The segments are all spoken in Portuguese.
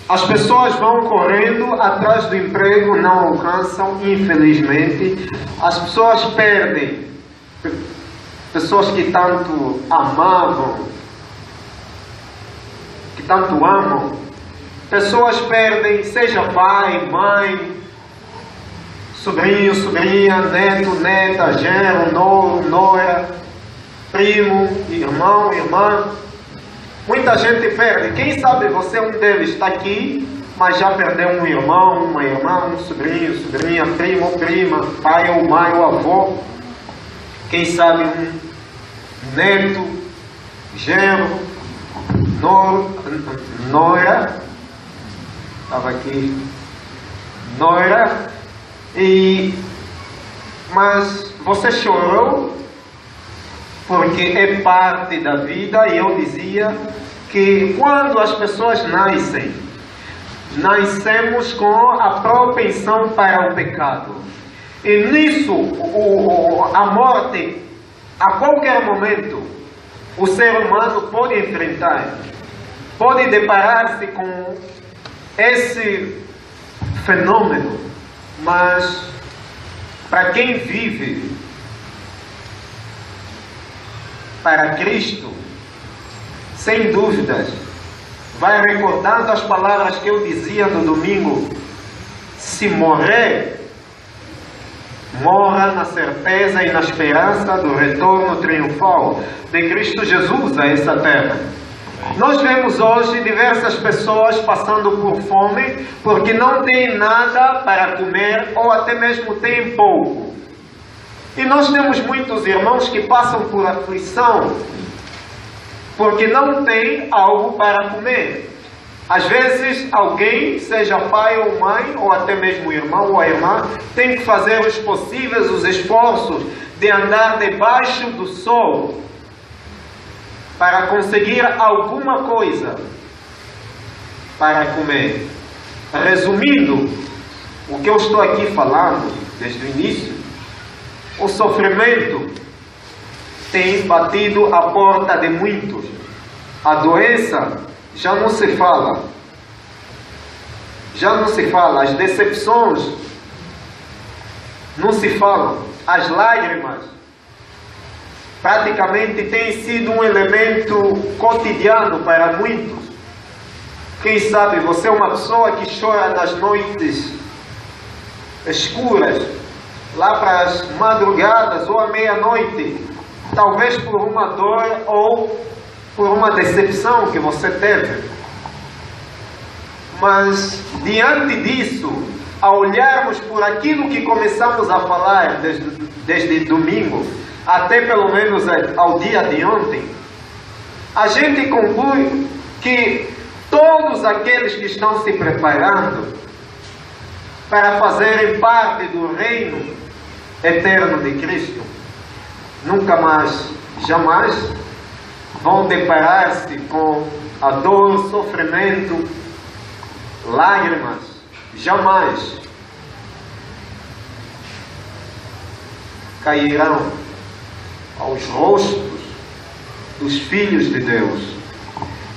As pessoas vão correndo atrás do emprego, não alcançam, infelizmente. As pessoas perdem. Pessoas que tanto amavam, que tanto amam. Pessoas perdem, seja pai, mãe, sobrinho, sobrinha, neto, neta, genro, nora, primo, irmão, irmã. Muita gente perde. Quem sabe você é um deles, está aqui, mas já perdeu um irmão, uma irmã, um sobrinho, sobrinha, primo ou prima, pai ou mãe ou avô. Quem sabe um neto, genro, nora, estava aqui, nora, mas você chorou porque é parte da vida. E eu dizia que quando as pessoas nascem, nascemos com a propensão para o pecado. E nisso, a morte, a qualquer momento, o ser humano pode enfrentar, pode deparar-se com esse fenômeno. Mas, para quem vive para Cristo, sem dúvidas, vai recordando as palavras que eu dizia no domingo: se morrer, morra na certeza e na esperança do retorno triunfal de Cristo Jesus a essa terra. Nós vemos hoje diversas pessoas passando por fome porque não têm nada para comer ou até mesmo têm pouco. E nós temos muitos irmãos que passam por aflição porque não têm algo para comer. Às vezes alguém, seja pai ou mãe, ou até mesmo o irmão ou a irmã, tem que fazer os possíveis, os esforços de andar debaixo do sol para conseguir alguma coisa para comer. Resumindo o que eu estou aqui falando desde o início, o sofrimento tem batido a porta de muitos. A doença já não se fala. Já não se fala. As decepções não se falam. As lágrimas praticamente têm sido um elemento cotidiano para muitos. Quem sabe você é uma pessoa que chora nas noites escuras, lá para as madrugadas ou à meia-noite, talvez por uma dor ou por uma decepção que você teve. Mas diante disso, ao olharmos por aquilo que começamos a falar desde domingo até pelo menos ao dia de ontem, a gente conclui que todos aqueles que estão se preparando para fazerem parte do reino eterno de Cristo, nunca mais, jamais vão deparar-se com a dor, sofrimento, lágrimas, jamais cairão aos rostos dos filhos de Deus.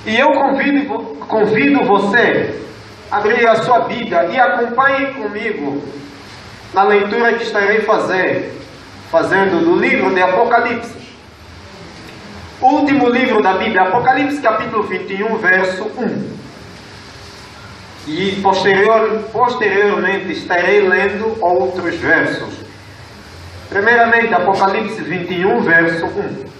E eu convido você a abrir a sua Bíblia e acompanhe comigo na leitura que estarei fazendo do livro de Apocalipse. O último livro da Bíblia, Apocalipse capítulo 21, verso 1. E posteriormente estarei lendo outros versos. Primeiramente, Apocalipse 21, verso 1.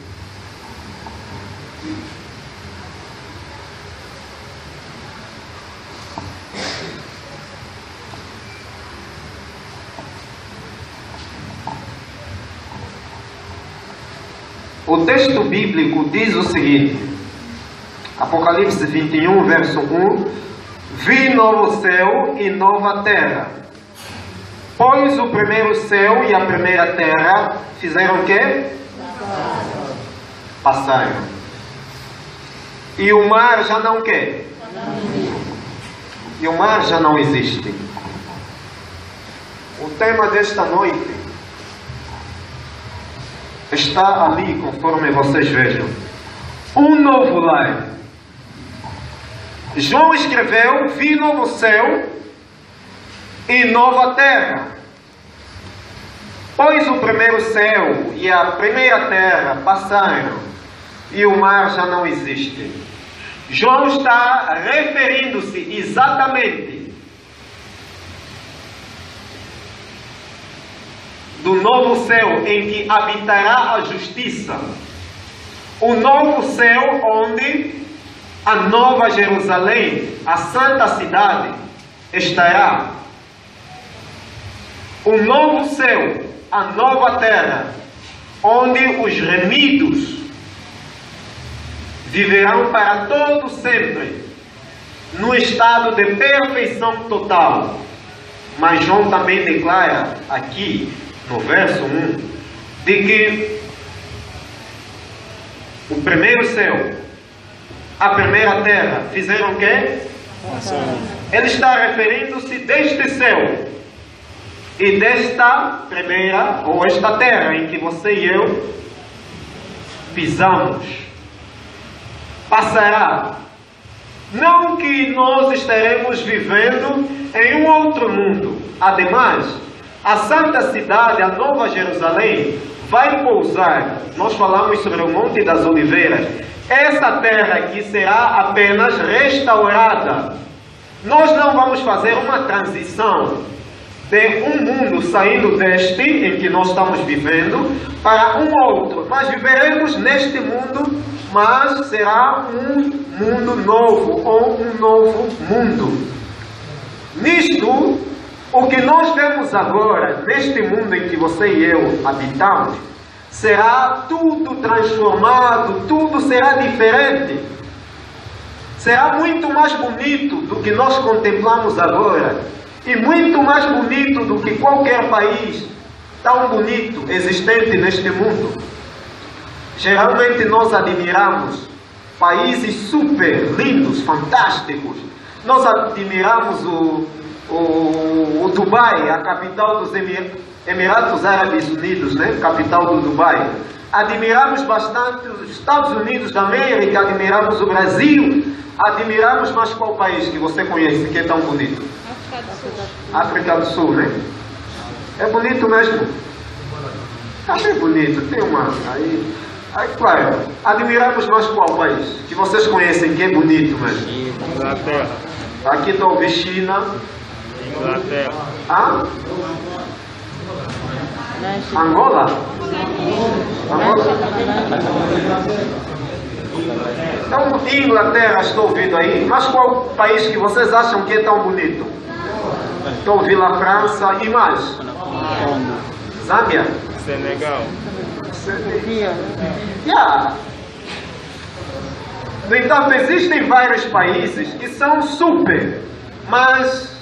O texto bíblico diz o seguinte, Apocalipse 21, verso 1: Vi novo céu e nova terra, pois o primeiro céu e a primeira terra fizeram o quê? Passaram. E o mar já não quer. E o mar já não existe. O tema desta noite está ali, conforme vocês vejam. Um novo lar. João escreveu: vi novo céu e nova terra, pois o primeiro céu e a primeira terra passaram e o mar já não existe. João está referindo-se exatamente do novo céu em que habitará a justiça, o novo céu onde a nova Jerusalém, a santa cidade, estará. O novo céu, a nova terra, onde os remidos viverão para todo sempre, no estado de perfeição total. Mas João também declara aqui, no verso 1, de que o primeiro céu, a primeira terra, fizeram o quê? Ele está referindo-se deste céu e desta primeira, ou esta terra em que você e eu pisamos. Passará. Não que nós estaremos vivendo em um outro mundo. Ademais, a santa cidade, a Nova Jerusalém, vai pousar. Nós falamos sobre o Monte das Oliveiras. Essa terra aqui será apenas restaurada. Nós não vamos fazer uma transição de um mundo saindo deste em que nós estamos vivendo para um outro. Nós viveremos neste mundo, mas será um mundo novo ou um novo mundo. Nisto, o que nós vemos agora, neste mundo em que você e eu habitamos, será tudo transformado, tudo será diferente. Será muito mais bonito do que nós contemplamos agora. E muito mais bonito do que qualquer país tão bonito existente neste mundo. Geralmente nós admiramos países super lindos, fantásticos. Nós admiramos o Dubai, a capital dos Emirados Árabes Unidos, né? Capital do Dubai. Admiramos bastante os Estados Unidos da América, admiramos o Brasil, admiramos mais qual país que você conhece que é tão bonito? África do Sul, né? É bonito mesmo. É bonito, tem uma aí claro, admiramos mais qual país que vocês conhecem que é bonito mesmo? Inglaterra. Aqui estou ouvindo China. Inglaterra. Ah? Angola? Angola? Então, Inglaterra estou ouvindo aí, mas qual país que vocês acham que é tão bonito? Estou ouvindo a França e mais? Zâmbia? Senegal. Yeah. No entanto, existem vários países que são super, mas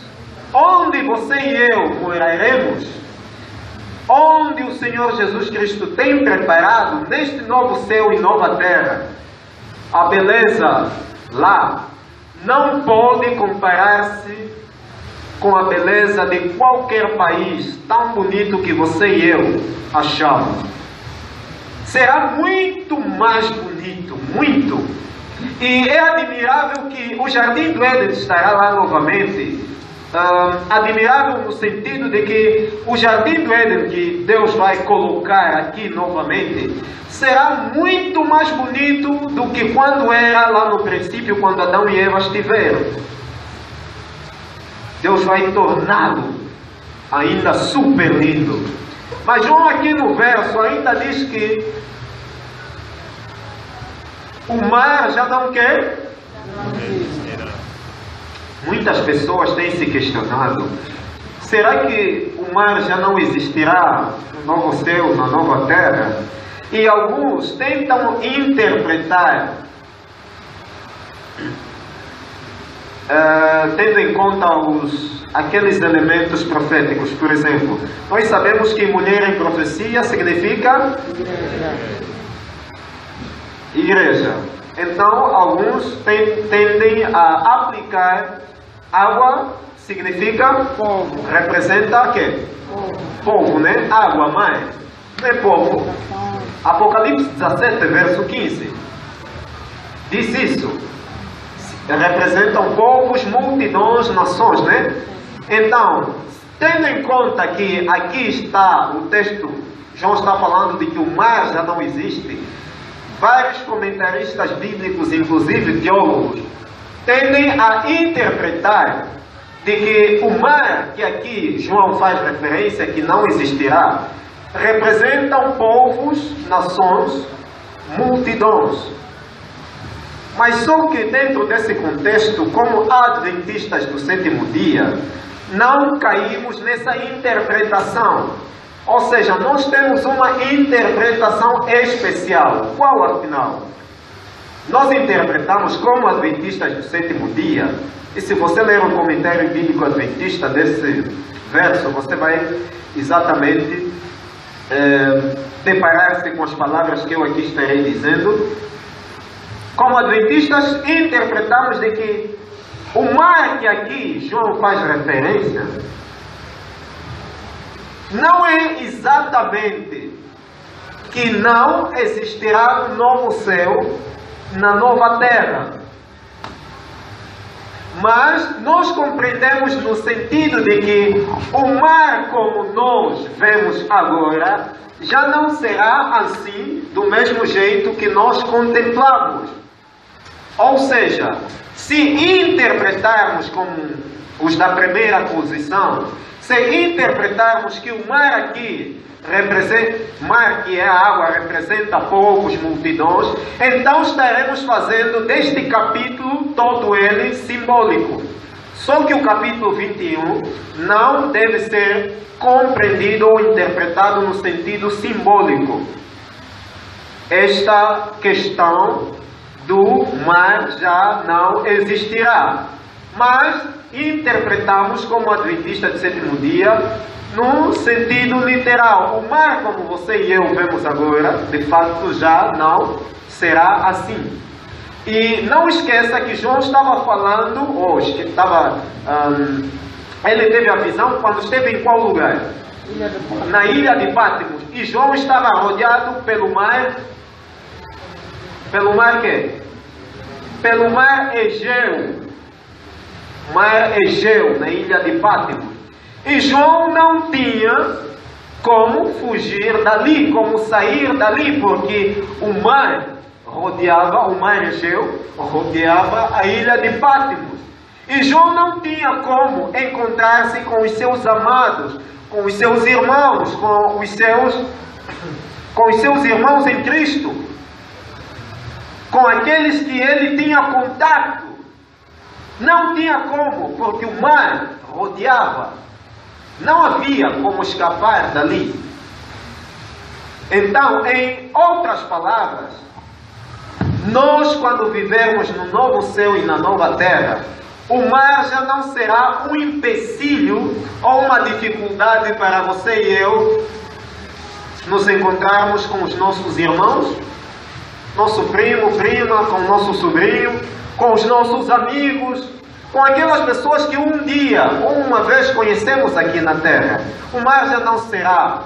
onde você e eu moraremos, onde o Senhor Jesus Cristo tem preparado neste novo céu e nova terra, a beleza lá não pode comparar-se com a beleza de qualquer país tão bonito que você e eu achamos. Será muito mais bonito, muito. E é admirável que o Jardim do Éden estará lá novamente. Admirável no sentido de que o Jardim do Éden que Deus vai colocar aqui novamente será muito mais bonito do que quando era lá no princípio, quando Adão e Eva estiveram. Deus vai torná-lo ainda super lindo. Mas João aqui no verso ainda diz que o mar já não quer. Muitas pessoas têm se questionado: será que o mar já não existirá no novo céu, na nova terra? E alguns tentam interpretar, tendo em conta aqueles elementos proféticos. Por exemplo, nós sabemos que mulher em profecia significa igreja. Então, alguns tendem a aplicar água, significa povo. Representa o quê? Povo, né? Água, mãe. Não é povo. Apocalipse 17, verso 15. Diz isso. representam povos, multidões, nações, né? Então, tendo em conta que aqui está o texto, João está falando de que o mar já não existe, vários comentaristas bíblicos, inclusive teólogos, tendem a interpretar de que o mar que aqui João faz referência, que não existirá, representam povos, nações, multidões. Mas só que dentro desse contexto, como adventistas do sétimo dia, não caímos nessa interpretação. Ou seja, nós temos uma interpretação especial. Qual, afinal? Nós interpretamos como adventistas do sétimo dia, e se você ler um comentário bíblico adventista desse verso, você vai exatamente deparar-se com as palavras que eu aqui estarei dizendo. Como adventistas, interpretamos de que o mar que aqui João faz referência não é exatamente que não existirá um novo céu na nova terra. Mas nós compreendemos no sentido de que o mar como nós vemos agora já não será assim do mesmo jeito que nós contemplamos. Ou seja, se interpretarmos como os da primeira posição, se interpretarmos que o mar aqui mar que é a água representa povos, multidões, então estaremos fazendo deste capítulo todo ele simbólico. Só que o capítulo 21 não deve ser compreendido ou interpretado no sentido simbólico. Esta questão do mar já não existirá, mas interpretamos como adventista de sétimo dia no sentido literal. O mar, como você e eu vemos agora, de fato já não será assim. E não esqueça que João estava falando hoje, que ele teve a visão quando esteve em qual lugar? Na ilha de Patmos. E João estava rodeado pelo mar. Pelo mar quê? Pelo mar Egeu. Mar Egeu, na ilha de Patmos. E João não tinha como fugir dali, como sair dali, porque o mar Egeu rodeava a ilha de Patmos. E João não tinha como encontrar-se com os seus amados, com os seus irmãos, com os seus irmãos em Cristo, com aqueles que ele tinha contato. Não tinha como, porque o mar rodeava. Não havia como escapar dali. Então, em outras palavras, nós, quando vivermos no novo céu e na nova terra, o mar já não será um empecilho ou uma dificuldade para você e eu nos encontrarmos com os nossos irmãos, nosso primo, prima, com o nosso sobrinho, com os nossos amigos, com aquelas pessoas que um dia, ou uma vez conhecemos aqui na terra. O mar já não será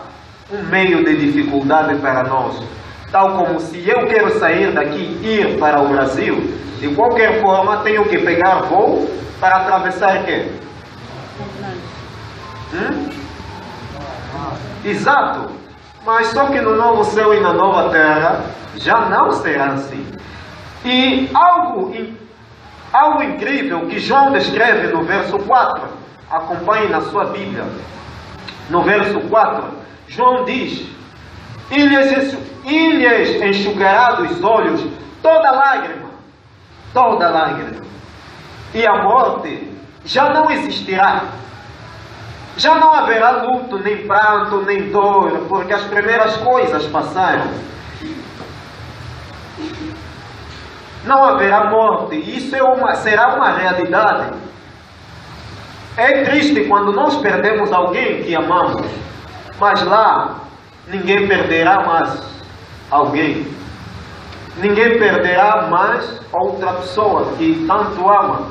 um meio de dificuldade para nós. Tal como se eu quero sair daqui e ir para o Brasil, de qualquer forma tenho que pegar voo para atravessar quê? Exato. Mas só que no novo céu e na nova terra já não será assim. E algo incrível que João descreve no verso 4, acompanhe na sua Bíblia. No verso 4, João diz: e lhes enxugará dos olhos toda lágrima, e a morte já não existirá. Já não haverá luto, nem pranto, nem dor, porque as primeiras coisas passaram. Não haverá morte. Isso será uma realidade. É triste quando nós perdemos alguém que amamos, mas lá ninguém perderá mais alguém. Ninguém perderá mais outra pessoa que tanto ama.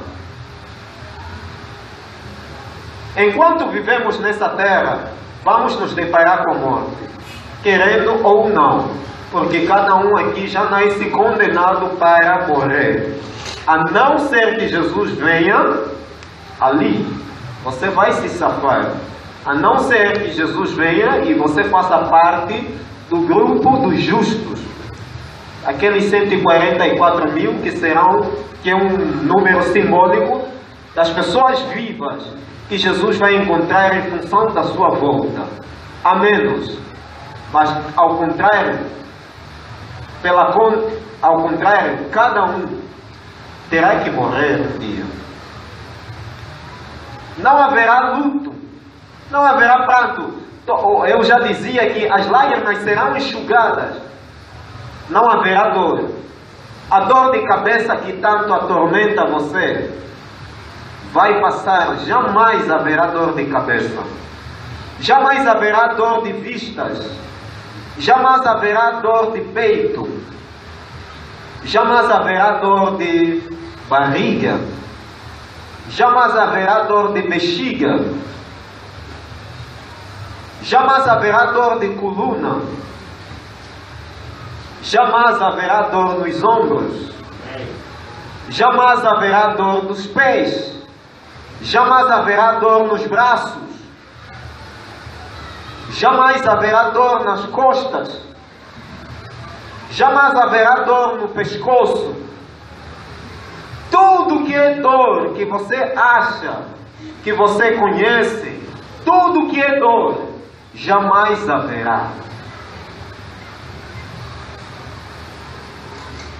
Enquanto vivemos nessa terra, vamos nos deparar com a morte, querendo ou não, porque cada um aqui já nasce condenado para morrer. A não ser que Jesus venha ali, você vai se safar. A não ser que Jesus venha e você faça parte do grupo dos justos. Aqueles 144 mil que é um número simbólico das pessoas vivas que Jesus vai encontrar em função da sua volta. A menos, mas ao contrário, cada um terá que morrer um dia. Não haverá luto, não haverá pranto. Eu já dizia que as lágrimas serão enxugadas. Não haverá dor. A dor de cabeça que tanto atormenta você vai passar. Jamais haverá dor de cabeça. Jamais haverá dor de vistas. Jamais haverá dor de peito. Jamais haverá dor de barriga. Jamais haverá dor de bexiga. Jamais haverá dor de coluna. Jamais haverá dor nos ombros. Jamais haverá dor nos pés. Jamais haverá dor nos braços. Jamais haverá dor nas costas. Jamais haverá dor no pescoço. Tudo que é dor, que você acha, que você conhece, tudo que é dor, jamais haverá.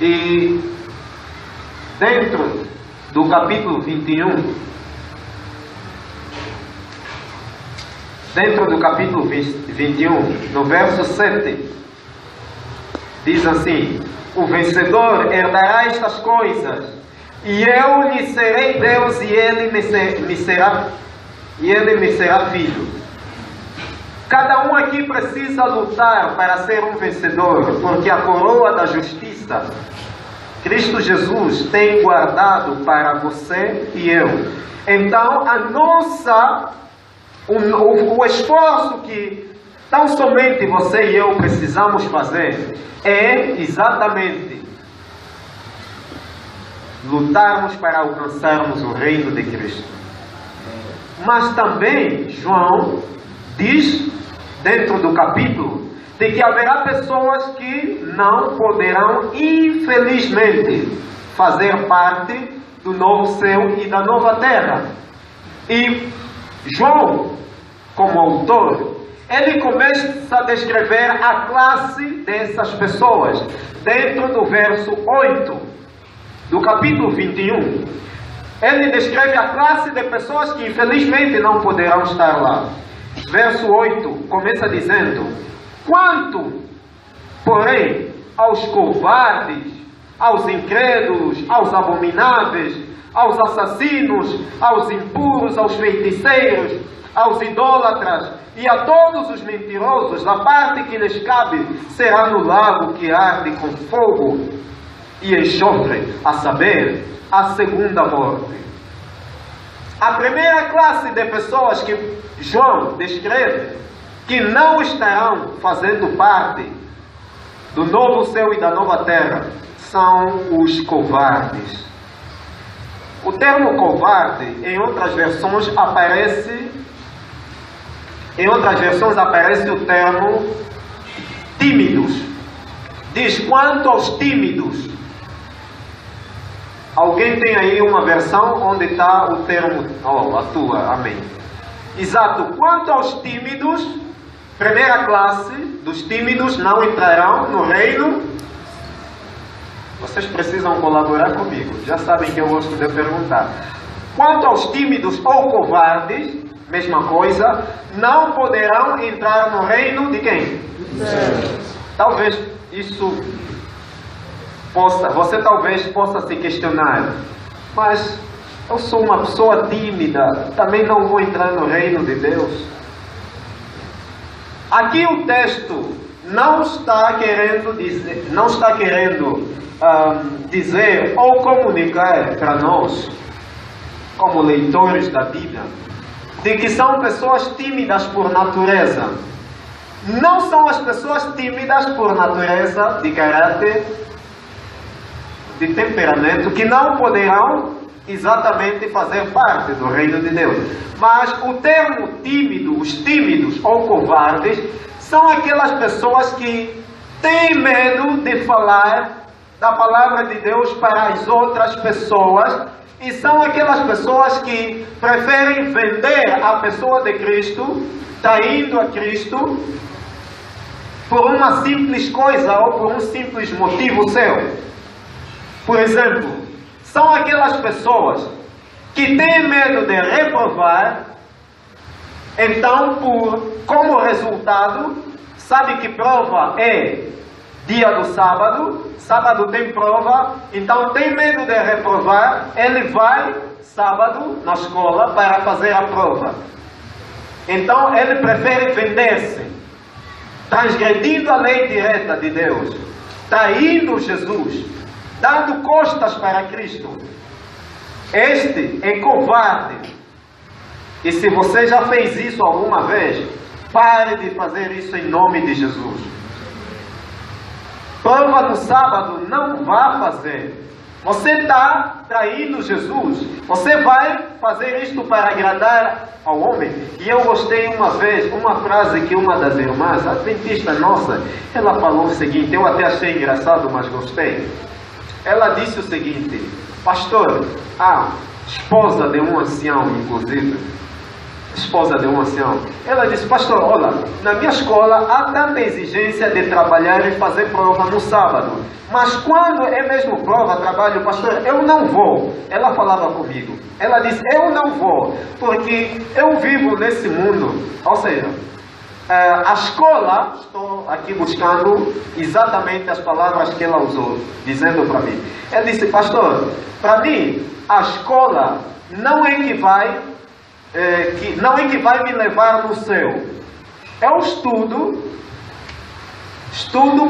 E dentro do capítulo 21, no verso 7, diz assim: o vencedor herdará estas coisas, e eu lhe serei Deus, e ele me será filho. Cada um aqui precisa lutar para ser um vencedor, porque a coroa da justiça, Cristo Jesus tem guardado para você e eu. Então, o esforço que tão somente você e eu precisamos fazer é exatamente lutarmos para alcançarmos o reino de Cristo. Mas também João diz dentro do capítulo de que haverá pessoas que não poderão, infelizmente, fazer parte do novo céu e da nova terra. E João, como autor, ele começa a descrever a classe dessas pessoas dentro do verso 8 do capítulo 21. Ele descreve a classe de pessoas que infelizmente não poderão estar lá. Verso 8 começa dizendo: quanto, porém, aos covardes, aos incrédulos, aos abomináveis, aos assassinos, aos impuros, aos feiticeiros, aos idólatras e a todos os mentirosos, a parte que lhes cabe será no lago que arde com fogo e enxofre, a saber, a segunda morte. A primeira classe de pessoas que João descreve que não estarão fazendo parte do novo céu e da nova terra são os covardes. O termo covarde em outras versões aparece o termo tímidos. Diz: quanto aos tímidos. Alguém tem aí uma versão onde está o termo? A tua, amém. Exato. Quanto aos tímidos, primeira classe dos tímidos não entrarão no reino. Vocês precisam colaborar comigo. Já sabem que eu gosto de perguntar. Quanto aos tímidos ou covardes, mesma coisa, não poderão entrar no reino de quem? Talvez isso você talvez possa se questionar: mas eu sou uma pessoa tímida, também não vou entrar no reino de Deus? Aqui o texto não está querendo dizer ou comunicar para nós, como leitores da Bíblia, de que são pessoas tímidas por natureza. Não são as pessoas tímidas por natureza de caráter, de temperamento que não poderão exatamente fazer parte do reino de Deus. Mas o termo tímido, os tímidos ou covardes, são aquelas pessoas que têm medo de falar da palavra de Deus para as outras pessoas, e são aquelas pessoas que preferem vender a pessoa de Cristo, traindo a Cristo, por uma simples coisa ou por um simples motivo seu. Por exemplo, são aquelas pessoas que têm medo de reprovar, então, como resultado, sabe que prova é dia do sábado, sábado tem prova, então tem medo de reprovar, ele vai sábado na escola para fazer a prova. Então ele prefere vender-se, transgredindo a lei direta de Deus, traindo Jesus, dando costas para Cristo. Este é covarde. E se você já fez isso alguma vez, pare de fazer isso em nome de Jesus. Prova no sábado, não vá fazer. Você está traindo Jesus. Você vai fazer isto para agradar ao homem. E eu gostei uma vez, uma frase que uma das irmãs, a adventista nossa, ela falou o seguinte, eu até achei engraçado, mas gostei. Ela disse o seguinte: pastor, a esposa de um ancião, inclusive, esposa de um ancião, ela disse: pastor, olha, na minha escola há tanta exigência de trabalhar e fazer prova no sábado, mas quando é mesmo prova, trabalho, pastor, eu não vou. Ela falava comigo, ela disse: eu não vou, porque eu vivo nesse mundo, ou seja, a escola, estou aqui buscando exatamente as palavras que ela usou, dizendo para mim. Ela disse: pastor, para mim, a escola não é que vai me levar no céu. Eu estudo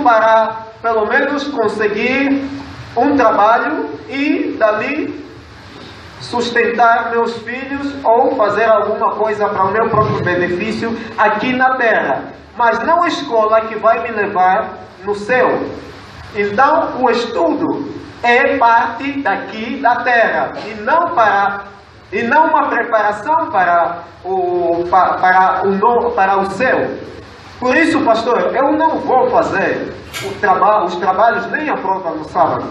para pelo menos conseguir um trabalho e dali sustentar meus filhos ou fazer alguma coisa para o meu próprio benefício aqui na terra. Mas não a escola que vai me levar no céu. Então o estudo é parte daqui da terra e não uma preparação para o céu. Por isso, pastor, eu não vou fazer os trabalhos nem a prova no sábado.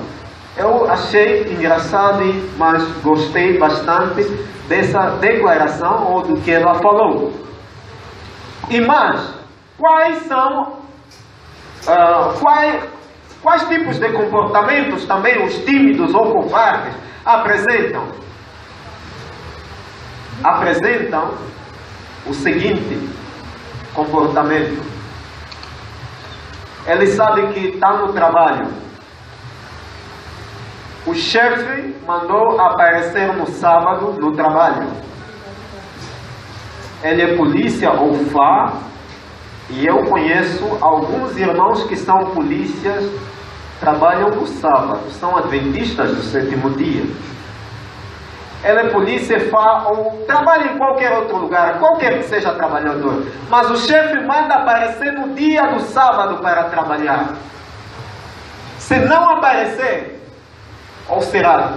Eu achei engraçado, mas gostei bastante dessa declaração ou do que ela falou. E mais, quais tipos de comportamentos também os tímidos ou covardes apresentam? Apresentam o seguinte comportamento. Ele sabe que está no trabalho. O chefe mandou aparecer no sábado no trabalho. Ele é polícia ou FA, e eu conheço alguns irmãos que são polícias, trabalham no sábado, são adventistas do sétimo dia. Ele é polícia, FA ou trabalha em qualquer outro lugar, qualquer que seja trabalhador. Mas o chefe manda aparecer no dia do sábado para trabalhar. Se não aparecer, ou será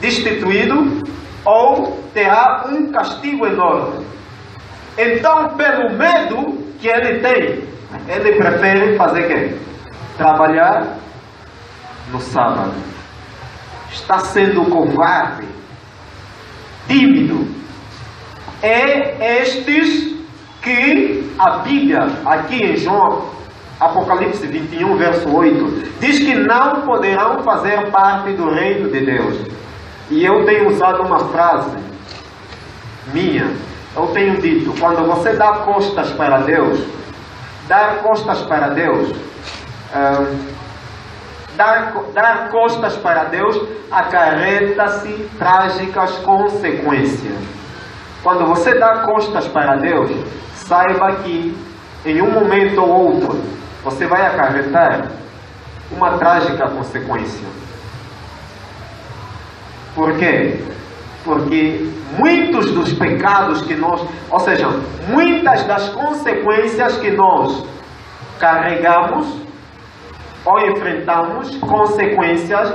destituído, ou terá um castigo enorme. Então, pelo medo que ele tem, ele prefere fazer o quê? Trabalhar no sábado. Está sendo covarde, tímido. É estes que a Bíblia, aqui em João, Apocalipse 21, verso 8, diz que não poderão fazer parte do reino de Deus. E eu tenho usado uma frase minha, eu tenho dito: quando você dá costas para Deus, dar costas para Deus, dar costas para Deus acarreta-se trágicas consequências. Quando você dá costas para Deus, saiba que em um momento ou outro você vai acarretar uma trágica consequência. Por quê? Porque muitos dos pecados que nós, ou seja, muitas das consequências que nós carregamos, ou enfrentamos consequências,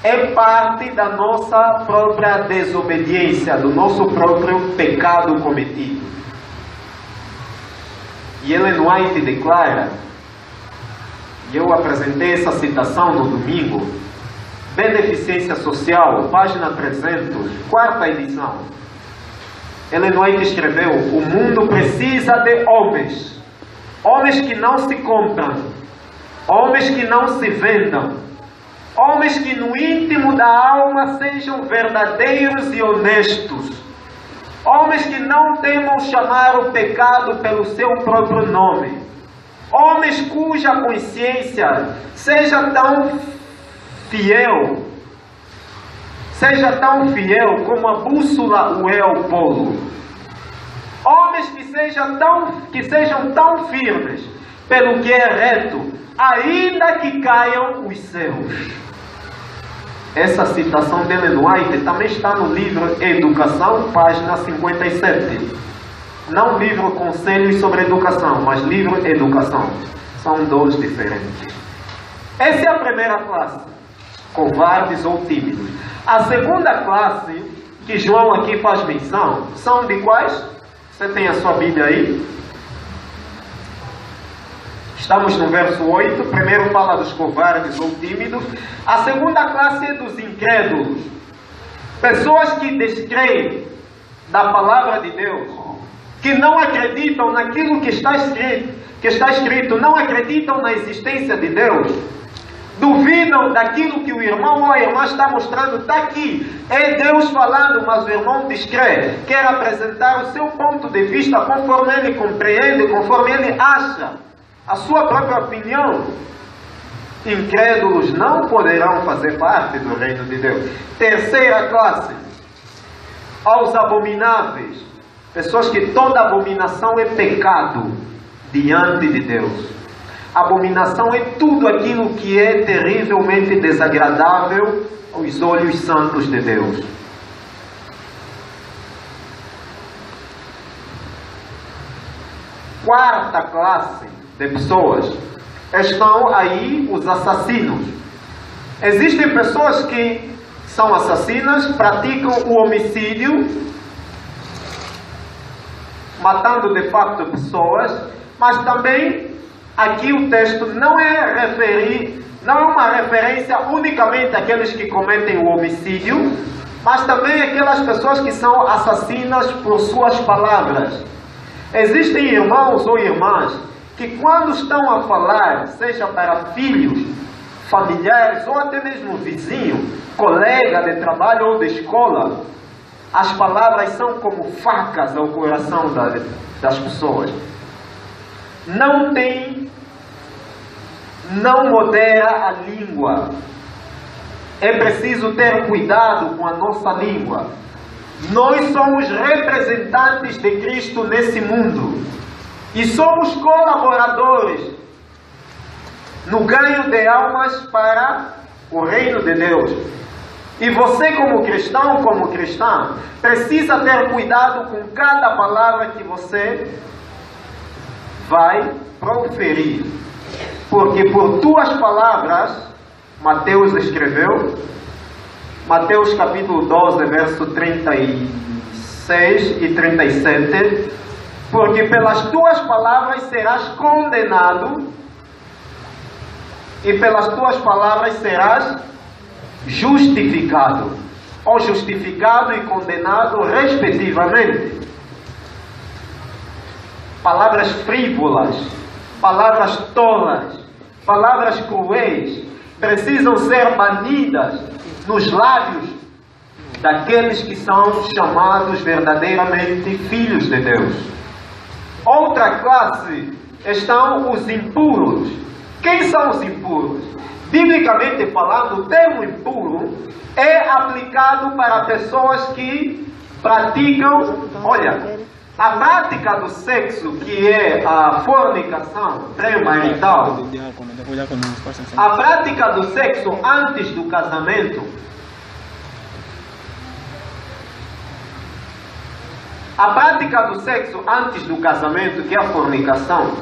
é parte da nossa própria desobediência, do nosso próprio pecado cometido. E Ellen White declara, e eu apresentei essa citação no domingo, Beneficência Social, página 300, 4ª edição. Ellen White escreveu: o mundo precisa de homens, homens que não se compram, homens que não se vendam, homens que no íntimo da alma sejam verdadeiros e honestos, homens que não temam chamar o pecado pelo seu próprio nome, homens cuja consciência seja tão fiel como a bússola o é ao polo, homens que sejam tão firmes pelo que é reto, ainda que caiam os céus. Essa citação de Ellen White também está no livro Educação, página 57. Não livro Conselhos sobre Educação, mas livro Educação. São dois diferentes. Essa é a primeira classe, covardes ou tímidos. A segunda classe, que João aqui faz menção, são de quais? Você tem a sua Bíblia aí? Estamos no verso 8, primeiro fala dos covardes ou tímidos. A segunda classe é dos incrédulos. Pessoas que descreem da palavra de Deus, que não acreditam naquilo que está escrito, não acreditam na existência de Deus, duvidam daquilo que o irmão ou a irmã está mostrando. Está aqui, é Deus falando, mas o irmão descrê, quer apresentar o seu ponto de vista conforme ele compreende, conforme ele acha, a sua própria opinião. Incrédulos não poderão fazer parte do reino de Deus. Terceira classe, aos abomináveis, pessoas que toda abominação é pecado diante de Deus. Abominação é tudo aquilo que é terrivelmente desagradável aos olhos santos de Deus. Quarta classe de pessoas, estão aí os assassinos. Existem pessoas que são assassinas, praticam o homicídio, matando de facto pessoas, mas também aqui o texto não é uma referência unicamente àqueles que cometem o homicídio, mas também aquelas pessoas que são assassinas por suas palavras. Existem irmãos ou irmãs que quando estão a falar, seja para filhos, familiares ou até mesmo vizinho, colega de trabalho ou de escola, as palavras são como facas ao coração das pessoas. Não modera a língua. É preciso ter cuidado com a nossa língua. Nós somos representantes de Cristo nesse mundo e somos colaboradores no ganho de almas para o reino de Deus. E você como cristão, como cristã, precisa ter cuidado com cada palavra que você vai proferir, porque por tuas palavras, Mateus escreveu, Mateus capítulo 12, verso 36 e 37, porque pelas tuas palavras serás condenado e pelas tuas palavras serás justificado, ou justificado e condenado respectivamente. Palavras frívolas, palavras tolas, palavras cruéis precisam ser banidas nos lábios daqueles que são chamados verdadeiramente filhos de Deus. Outra classe estão os impuros. Quem são os impuros? Biblicamente falando, o termo impuro é aplicado para pessoas que praticam, a prática do sexo, que é a fornicação pré-marital, a prática do sexo antes do casamento, que é a fornicação,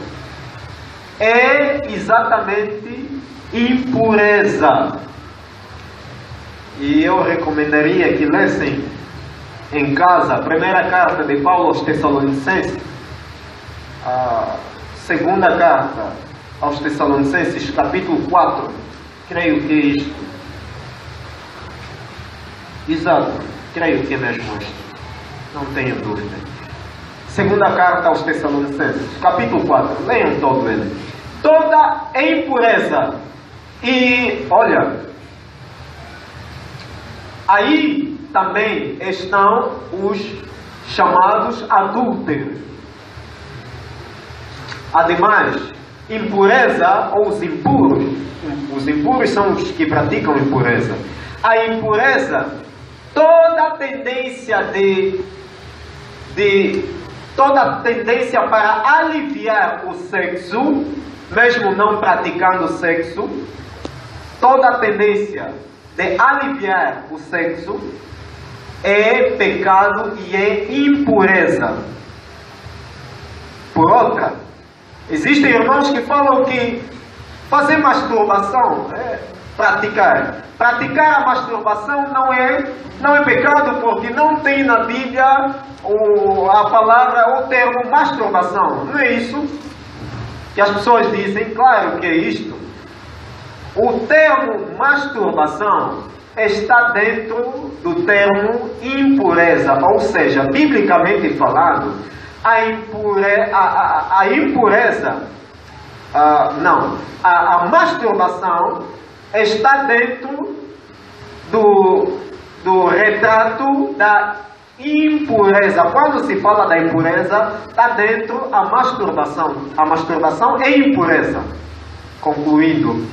é exatamente impureza. E eu recomendaria que lessem em casa a primeira carta de Paulo aos Tessalonicenses, a segunda carta aos Tessalonicenses, capítulo 4, creio que é isto. Exato, creio que é mesmo isto, não tenho dúvida. Segunda carta aos Tessalonicenses, capítulo 4, leiam todo ele. Toda impureza. E olha, aí também estão os chamados adúlteros. Ademais, impureza ou os impuros são os que praticam impureza. A impureza, toda tendência toda tendência para aliviar o sexo, mesmo não praticando sexo, toda tendência de aliviar o sexo é pecado e é impureza. Por outra, existem irmãos que falam que fazer masturbação é praticar. Praticar a masturbação não é pecado, porque não tem na Bíblia a palavra ou o termo masturbação. Não é isso que as pessoas dizem? Claro que é isto. O termo masturbação está dentro do termo impureza, ou seja, biblicamente falando, a masturbação está dentro do retrato da impureza. Quando se fala da impureza, está dentro a masturbação. A masturbação é impureza. Concluindo,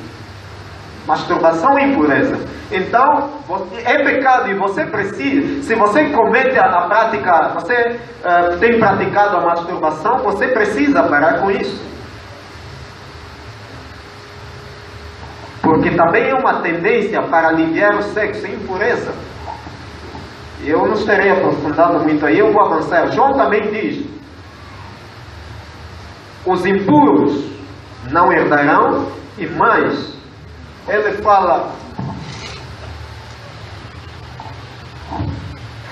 masturbação é impureza. Então, é pecado e você precisa, se você comete a prática, você tem praticado a masturbação, você precisa parar com isso. Porque também é uma tendência para aliviar o sexo, a impureza. Eu não estarei aprofundando muito aí, eu vou avançar. João também diz: os impuros não herdarão, e mais, ele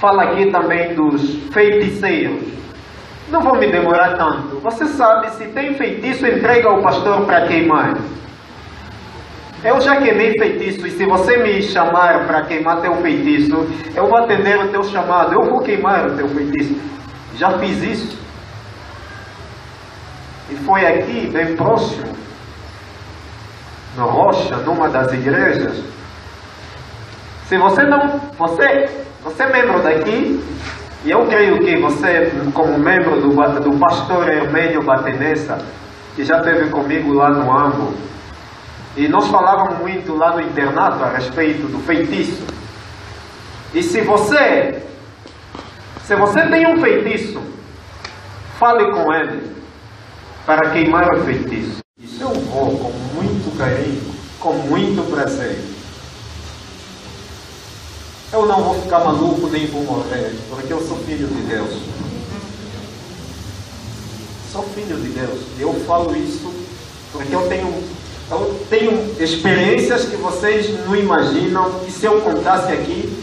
fala aqui também dos feiticeiros. Não vou me demorar tanto. Você sabe, se tem feitiço, entrega ao pastor para queimar. Eu já queimei feitiço, e se você me chamar para queimar teu feitiço, eu vou atender o teu chamado, eu vou queimar o teu feitiço. Já fiz isso. E foi aqui, bem próximo, no Rocha, numa das igrejas. Se você não... Você é membro daqui, e eu creio que você, como membro do pastor Hermênio Batenessa, que já esteve comigo lá no Ambo, e nós falávamos muito lá no internato a respeito do feitiço. E se você tem um feitiço, fale com ele para queimar o feitiço. Isso eu vou com muito carinho, com muito prazer. Eu não vou ficar maluco nem vou morrer, porque eu sou filho de Deus. Sou filho de Deus. E eu falo isso porque eu tenho experiências que vocês não imaginam, que se eu contasse aqui,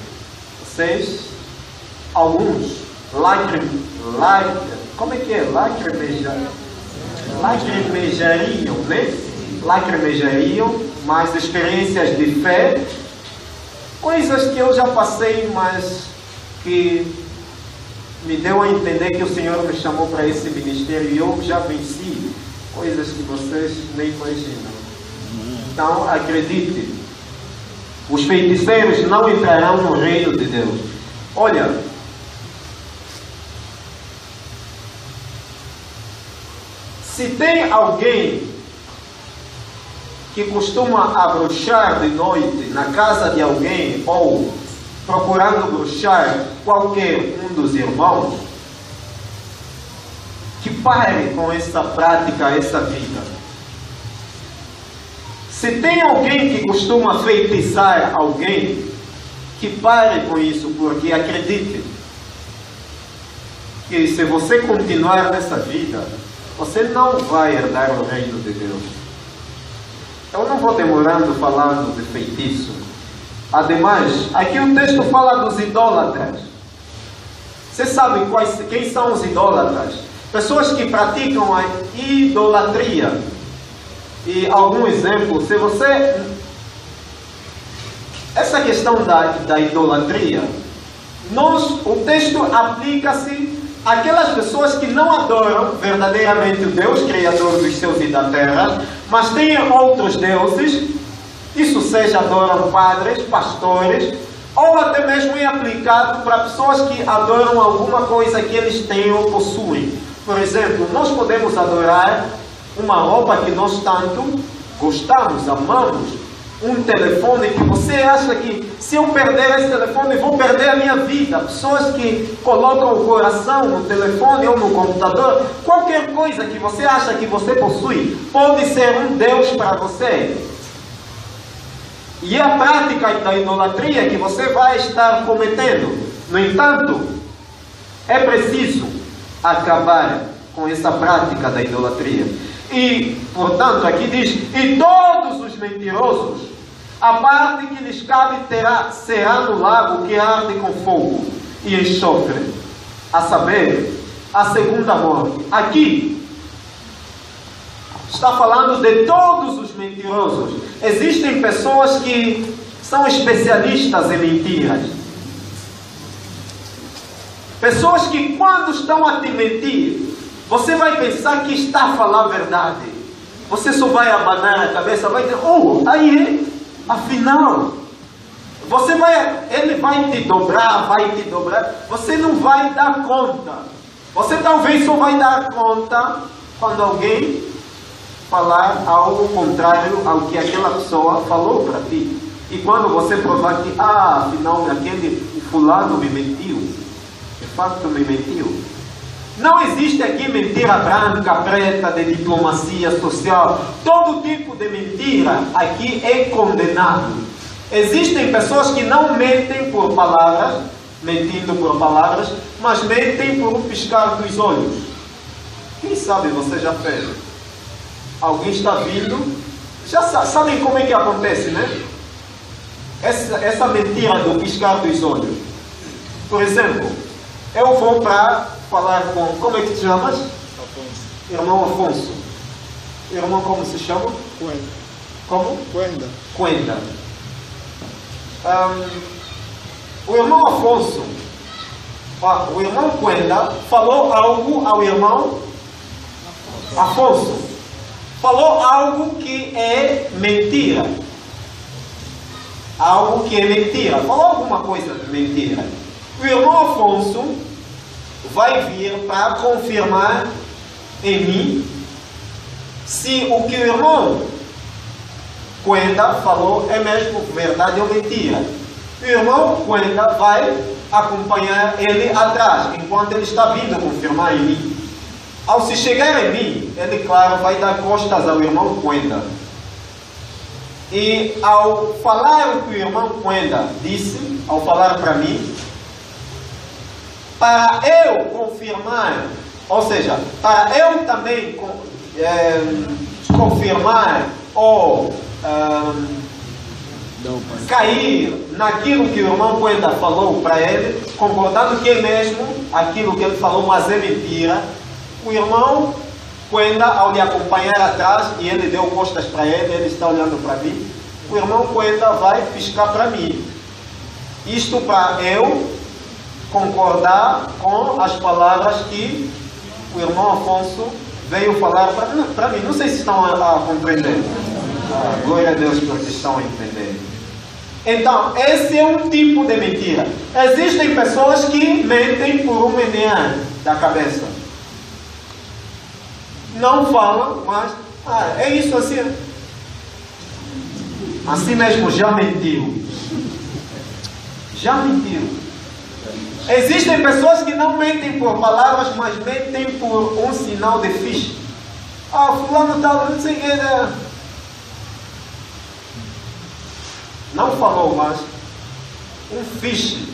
vocês, alguns, como é que é? Lacrimejariam, né? Lacrimejariam, mas experiências de fé, coisas que eu já passei, mas que me deu a entender que o Senhor me chamou para esse ministério e eu já venci coisas que vocês nem imaginam. Então, acredite, os feiticeiros não entrarão no reino de Deus. Olha, se tem alguém que costuma abruxar de noite na casa de alguém ou procurando bruxar qualquer um dos irmãos, que pare com essa prática, essa vida. Se tem alguém que costuma feitiçar alguém, que pare com isso, porque acredite que se você continuar nessa vida, você não vai herdar o reino de Deus. Eu não vou demorando falando de feitiço. Ademais, aqui o texto fala dos idólatras. Você sabe quem são os idólatras? Pessoas que praticam a idolatria. E algum exemplo, se você... Essa questão da idolatria, o texto aplica-se àquelas pessoas que não adoram verdadeiramente o Deus, Criador dos céus e da terra, mas têm outros deuses. Isso seja adoram padres, pastores, ou até mesmo é aplicado para pessoas que adoram alguma coisa que eles têm ou possuem. Por exemplo, nós podemos adorar uma roupa que nós tanto gostamos, amamos, um telefone que você acha que se eu perder esse telefone vou perder a minha vida. Pessoas que colocam o coração no telefone ou no computador, qualquer coisa que você acha que você possui pode ser um Deus para você. E é a prática da idolatria que você vai estar cometendo. No entanto, é preciso acabar com essa prática da idolatria. E, portanto, aqui diz: e todos os mentirosos, a parte que lhes cabe será no lago que arde com fogo e enxofre, a saber, a segunda morte. Aqui está falando de todos os mentirosos. Existem pessoas que são especialistas em mentiras. Pessoas que, quando estão a te mentir, você vai pensar que está a falar a verdade. Você só vai abanar a cabeça, vai dizer: oh, aí é. Afinal, ele vai te dobrar, você não vai dar conta. Você talvez só vai dar conta quando alguém falar algo contrário ao que aquela pessoa falou para ti. E quando você provar que, afinal, aquele fulano me mentiu, de facto me mentiu. Não existe aqui mentira branca, preta, de diplomacia social. Todo tipo de mentira aqui é condenado. Existem pessoas que não mentem por palavras, mentindo por palavras, mas mentem por um piscar dos olhos. Quem sabe você já fez? Alguém está vindo, já sabem como é que acontece, né? Essa mentira do piscar dos olhos. Por exemplo, eu vou para falar com... Como é que te chamas? Afonso. Irmão Afonso. Irmão, como se chama? Quenda. Como? Quenda. Quenda. O irmão Afonso, o irmão Quenda falou algo ao irmão Afonso. Falou algo que é mentira. Algo que é mentira. Falou alguma coisa de mentira. O irmão Afonso vai vir para confirmar em mim se o que o irmão Quenda falou é mesmo verdade ou mentira. O irmão Quenda vai acompanhar ele atrás, enquanto ele está vindo confirmar em mim. Ao se chegar em mim, ele, claro, vai dar costas ao irmão Quenda. E ao falar o que o irmão Quenda disse, ao falar para mim, para eu confirmar, ou seja, para eu também confirmar ou cair naquilo que o irmão Quenda falou para ele, concordando que é mesmo aquilo que ele falou, mas é mentira, o irmão Quenda, ao lhe acompanhar atrás, e ele deu costas para ele está olhando para mim, o irmão Quenda vai piscar para mim. Isto para eu concordar com as palavras que o irmão Afonso veio falar para mim. Não sei se estão a compreender. Glória a Deus porque estão a entender. Então, esse é um tipo de mentira. Existem pessoas que mentem por um menear da cabeça. Não falam, mas é isso assim. Assim mesmo já mentiu. Já mentiu. Existem pessoas que não mentem por palavras, mas mentem por um sinal de ficha. Fulano tal, não sei o que. Não falou, mas um fiche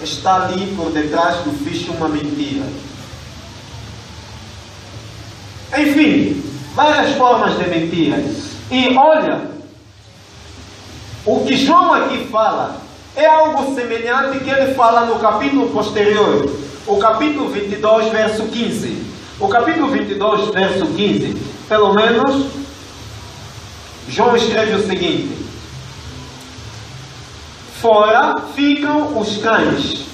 está ali por detrás do fiche, uma mentira. Enfim, várias formas de mentira. E olha, O que João aqui fala é algo semelhante que ele fala no capítulo posterior, o capítulo 22, verso 15. O capítulo 22, verso 15, pelo menos, João escreve o seguinte: fora ficam os cães,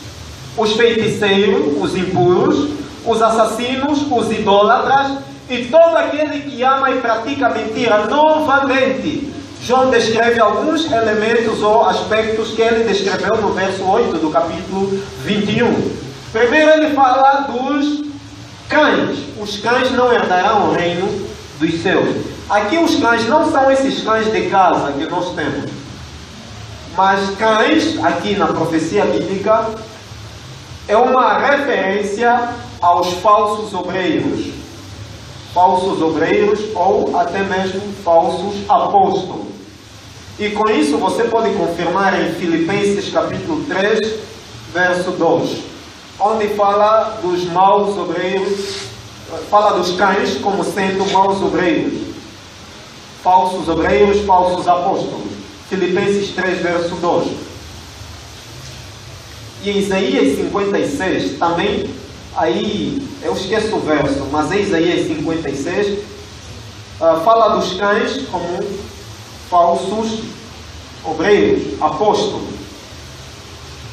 os feiticeiros, os impuros, os assassinos, os idólatras e todo aquele que ama e pratica mentira. Novamente, João descreve alguns elementos ou aspectos que ele descreveu no verso 8 do capítulo 21. Primeiro ele fala dos cães. Os cães não herdarão o reino dos céus. Aqui os cães não são esses cães de casa que nós temos, mas cães, aqui na profecia bíblica, é uma referência aos falsos obreiros ou até mesmo falsos apóstolos. E com isso você pode confirmar em Filipenses capítulo 3, verso 2, onde fala dos maus obreiros, fala dos cães como sendo maus obreiros, falsos apóstolos. Filipenses 3, verso 2. E em Isaías 56, também, aí, eu esqueço o verso, mas em Isaías 56, fala dos cães como falsos obreiros, apóstolos.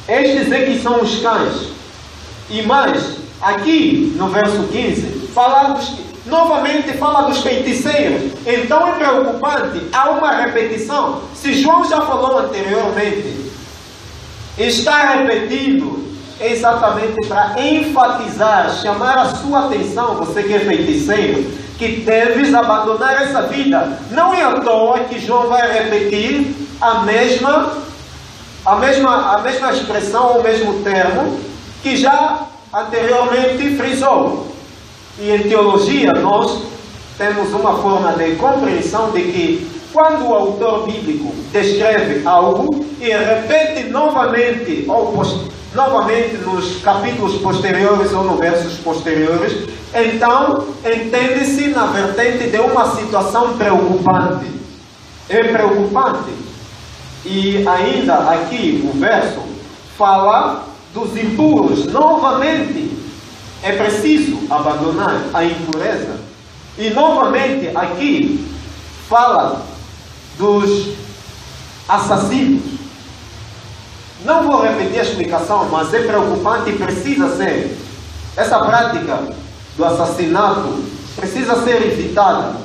Estes é que são os cães. E mais, aqui no verso 15, novamente fala dos feiticeiros. Então é preocupante, há uma repetição. Se João já falou anteriormente, está repetindo exatamente para enfatizar, chamar a sua atenção, você que é feiticeiro, que deves abandonar essa vida. Não é à toa que João vai repetir a mesma expressão ou o mesmo termo que já anteriormente frisou. E em teologia nós temos uma forma de compreensão de que quando o autor bíblico descreve algo e repete novamente nos capítulos posteriores ou nos versos posteriores, então entende-se na vertente de uma situação preocupante. É preocupante. E ainda aqui o verso fala dos impuros. Novamente é preciso abandonar a impureza. E novamente aqui fala dos assassinos. Não vou repetir a explicação, mas é preocupante e precisa ser. Essa prática do assassinato precisa ser evitada.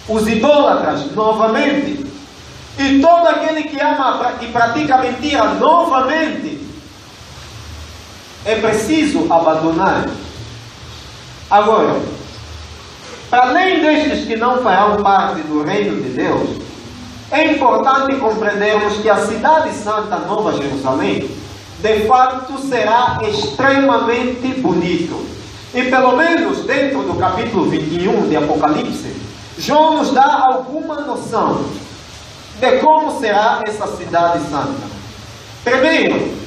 Os idólatras, novamente. E todo aquele que ama e pratica mentira, novamente. É preciso abandonar. Agora, para além destes que não farão parte do reino de Deus, é importante compreendermos que a cidade santa, Nova Jerusalém, de fato será extremamente bonito. E pelo menos dentro do capítulo 21 de Apocalipse, João nos dá alguma noção de como será essa cidade santa. Primeiro,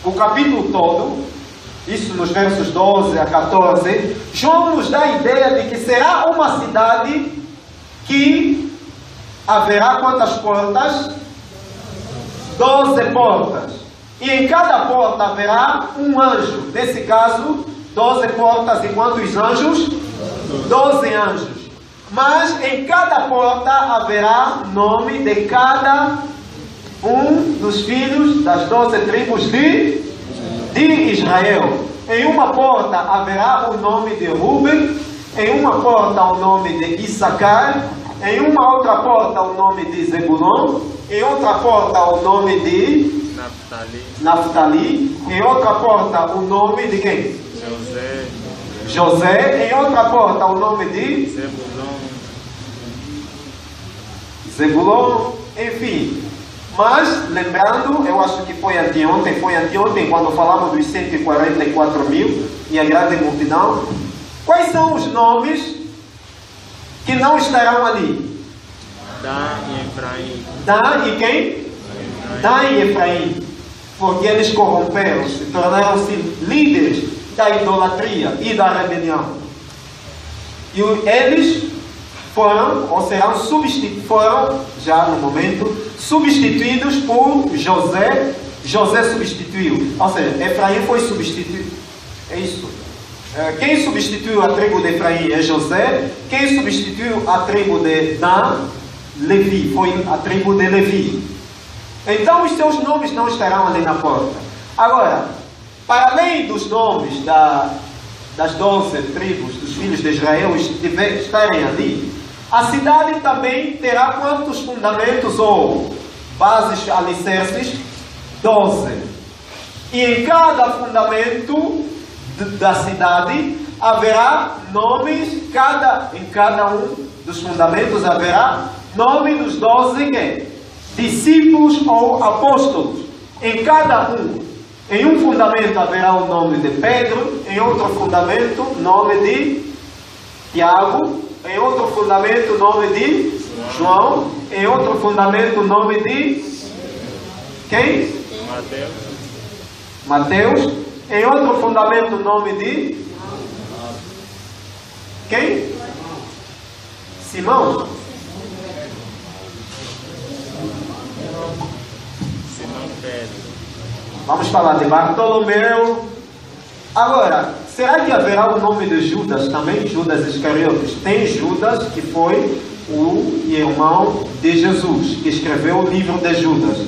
o capítulo todo, isso nos versos 12 a 14, João nos dá a ideia de que será uma cidade que haverá quantas portas? 12 portas. E em cada porta haverá um anjo. Nesse caso, 12 portas e quantos anjos? 12 anjos. Mas em cada porta haverá nome de cada um dos filhos das 12 tribos de Israel. Em uma porta haverá o nome de Ruben, em uma porta o nome de Issacar, em uma outra porta o nome de Zebulon, em outra porta o nome de Naftali, em outra porta o nome de quem? José, em outra porta o nome de Zebulon, enfim. Mas, lembrando, eu acho que foi anteontem quando falamos dos 144 mil e a grande multidão. Quais são os nomes que não estarão ali? Dan e Efraim. Dan e quem? Dan e Efraim. Porque eles corromperam-se, tornaram-se líderes da idolatria e da rebelião. E eles foram, ou serão foram, já no momento, substituídos por José. José substituiu, ou seja, Efraim foi substituído. É isso. Quem substituiu a tribo de Efraim é José. Quem substituiu a tribo de Dan? Levi, foi a tribo de Levi. Então os seus nomes não estarão ali na porta. Agora, para além dos nomes das 12 tribos dos filhos de Israel estarem ali, a cidade também terá quantos fundamentos ou bases alicerces? 12. E em cada fundamento da cidade haverá nomes, em cada um dos fundamentos haverá nome dos 12 discípulos ou apóstolos. Em cada um, em um fundamento haverá o nome de Pedro, em outro fundamento o nome de Tiago, em outro fundamento o nome de João, em outro fundamento o nome de quem? Mateus. Em outro fundamento o nome de quem? Simão. Vamos falar de Bartolomeu. Agora, será que haverá o nome de Judas também? Judas Iscariotes. Tem Judas, que foi o irmão de Jesus, que escreveu o livro de Judas.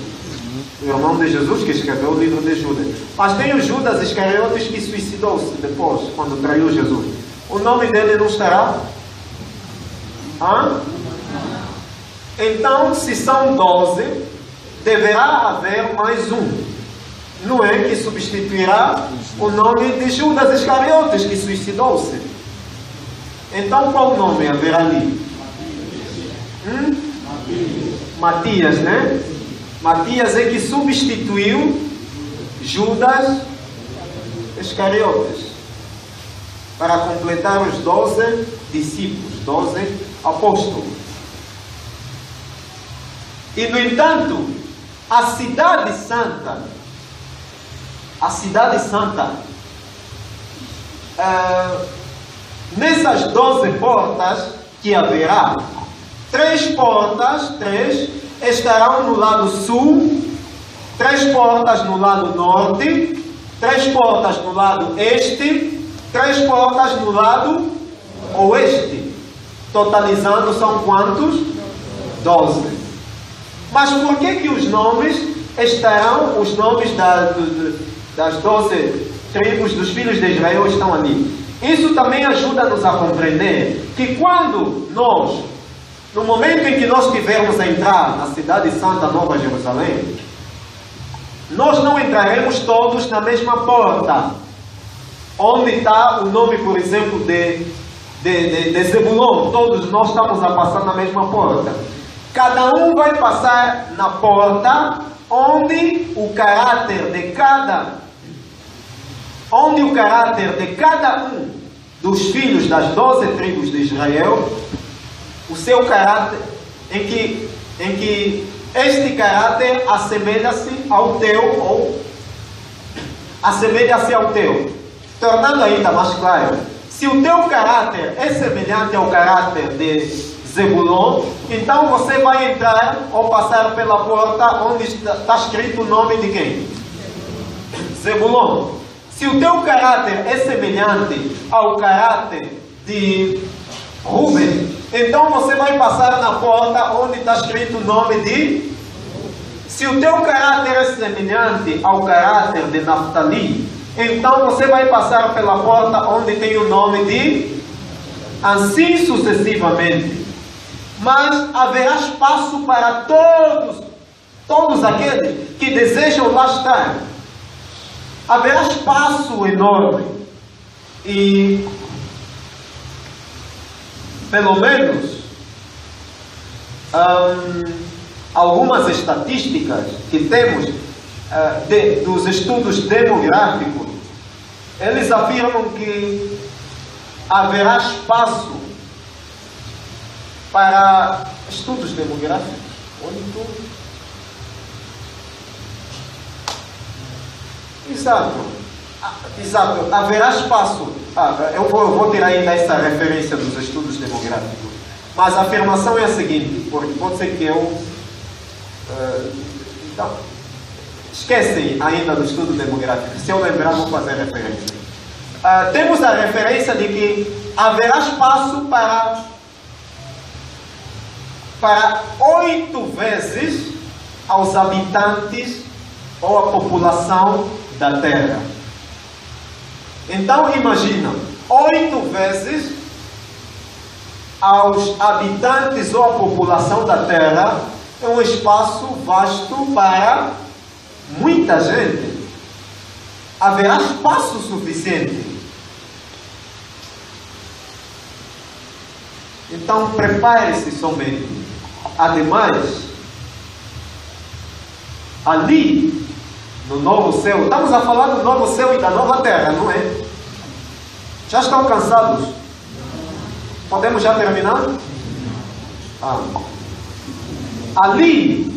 O irmão de Jesus que escreveu o livro de Judas. Mas tem o Judas Iscariotes que suicidou-se depois, quando traiu Jesus. O nome dele não estará? Então, se são 12, deverá haver mais um. Não é que substituirá o nome de Judas Iscariotes que suicidou-se. Então, qual nome haverá ali? Matias, né? Matias é que substituiu Judas Iscariotes para completar os 12 discípulos, 12 apóstolos. E no entanto, a cidade santa, nessas 12 portas que haverá, 3 portas estarão no lado sul, 3 portas no lado norte, 3 portas no lado este, 3 portas no lado oeste. Totalizando são quantos? 12. Mas por que os nomes estarão, os nomes das 12 tribos dos filhos de Israel estão ali? Isso também ajuda-nos a compreender que quando nós, no momento em que nós tivermos a entrar na cidade santa Nova Jerusalém, nós não entraremos todos na mesma porta, onde está o nome, por exemplo, de Zebulon. Todos nós estamos a passar na mesma porta. Cada um vai passar na porta onde o caráter de cada um dos filhos das 12 tribos de Israel, o seu caráter, em que este caráter assemelha-se ao teu, ou assemelha-se ao teu. Tornando ainda mais claro, se o teu caráter é semelhante ao caráter de Zebulon, então você vai entrar ou passar pela porta onde está escrito o nome de quem? Zebulon. Se o teu caráter é semelhante ao caráter de Ruben, então você vai passar na porta onde está escrito o nome de... Se o teu caráter é semelhante ao caráter de Naftali, então você vai passar pela porta onde tem o nome de... Assim sucessivamente. Mas haverá espaço para todos aqueles que desejam lá estar. Haverá espaço enorme. E, pelo menos, algumas estatísticas que temos dos estudos demográficos, eles afirmam que haverá espaço para estudos demográficos. Exato. Haverá espaço. Eu vou tirar ainda essa referência dos estudos demográficos. Mas a afirmação é a seguinte, porque pode ser que eu... então, esquecem ainda do estudo demográfico. Se eu lembrar, vou fazer referência. Temos a referência de que haverá espaço para 8 vezes aos habitantes ou a população da Terra. Então imagina, 8 vezes aos habitantes ou a população da Terra é um espaço vasto para muita gente. Haverá espaço suficiente. Então prepare-se somente. Ademais, ali no novo céu, estamos a falar do novo céu e da nova terra, não é? Já estão cansados? Podemos já terminar? Ali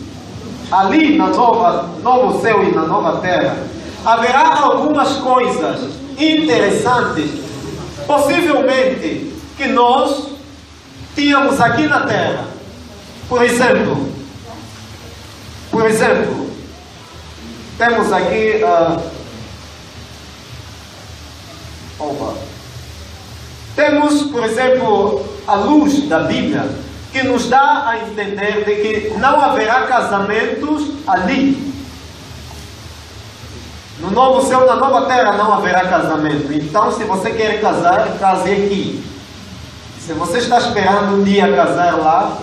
no novo céu e na nova terra, haverá algumas coisas interessantes, possivelmente, que nós tínhamos aqui na terra. Por exemplo, temos aqui temos, por exemplo, a luz da Bíblia, que nos dá a entender de que não haverá casamentos ali. No novo céu, na nova terra, não haverá casamento. Então, se você quer casar, case aqui. Se você está esperando um dia casar lá,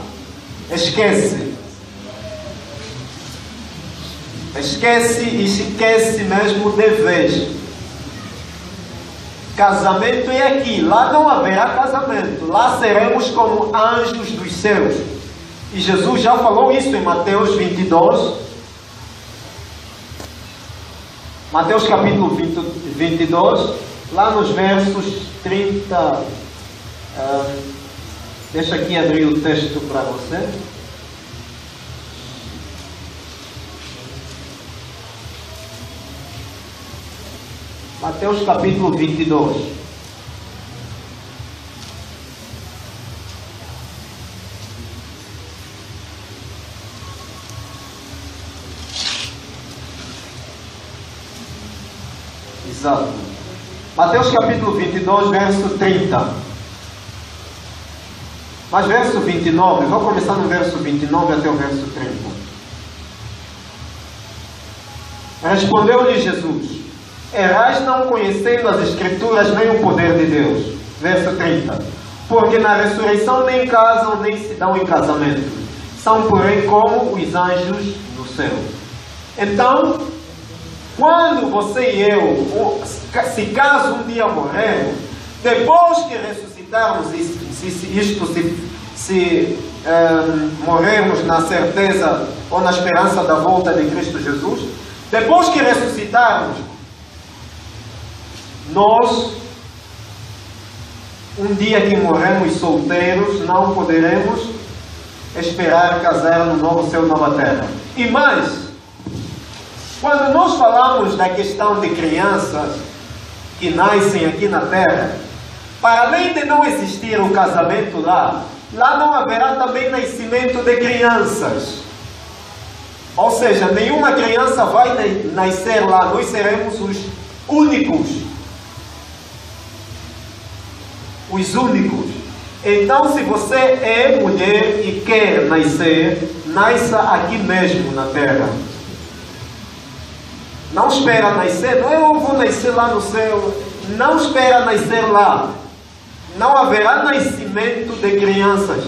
esquece. Esquece e esquece mesmo de vez. Casamento é aqui, lá não haverá casamento, lá seremos como anjos dos céus. E Jesus já falou isso em Mateus 22. Mateus capítulo 22, lá nos versos 30. Deixa aqui abrir o texto para você. Mateus capítulo 22. Exato. Mateus capítulo 22, verso 30. Mas verso 29, vou começar no verso 29 até o verso 30. Respondeu-lhe Jesus: errais não conhecendo as Escrituras nem o poder de Deus. Verso 30. Porque na ressurreição nem casam, nem se dão em casamento. São, porém, como os anjos do céu. Então, quando você e eu, se caso um dia morrermos, depois que ressuscitarmos, morrermos na certeza ou na esperança da volta de Cristo Jesus, depois que ressuscitarmos, nós, um dia que morremos solteiros, não poderemos esperar casar no novo céu e nova terra. E mais, quando nós falamos da questão de crianças que nascem aqui na terra, para além de não existir o casamento lá não haverá também nascimento de crianças. Ou seja, nenhuma criança vai nascer lá, nós seremos os únicos. Os únicos. Então, se você é mulher e quer nascer, nasça aqui mesmo na terra. Não espera nascer, não, eu vou nascer lá no céu. Não espera nascer lá. Não haverá nascimento de crianças.